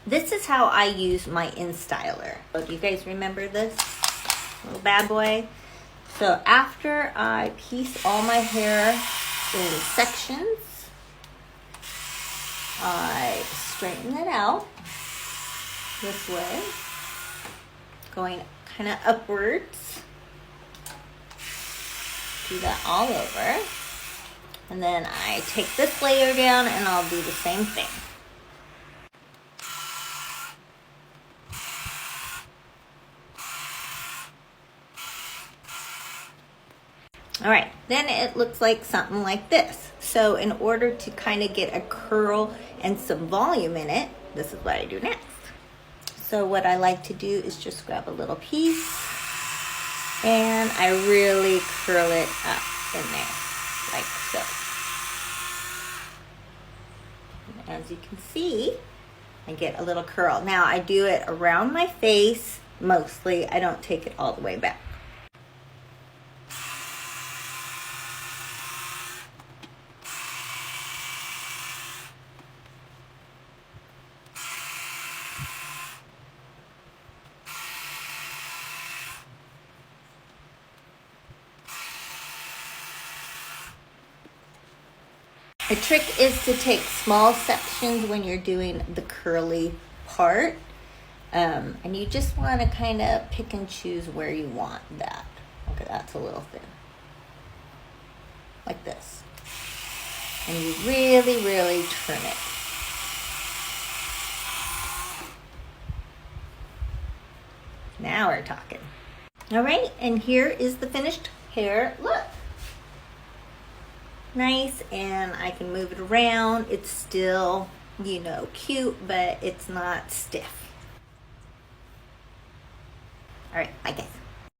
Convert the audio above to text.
This is how I use my InStyler. Do you guys remember this little bad boy? So after I piece all my hair in sections, I straighten it out this way, going kind of upwards. Do that all over. And then I take this layer down and I'll do the same thing. All right, then it looks like something like this. So in order to kind of get a curl and some volume in it, this is what I do next. So what I like to do is just grab a little piece and I really curl it up in there, like so. And as you can see, I get a little curl. Now I do it around my face mostly. I don't take it all the way back. The trick is to take small sections when you're doing the curly part. And you just want to kind of pick and choose where you want that. Okay, that's a little thin. Like this. And you really, really turn it. Now we're talking. All right, and here is the finished hair look. Nice, and I can move it around. It's still, you know, cute, but it's not stiff. All right, bye guys.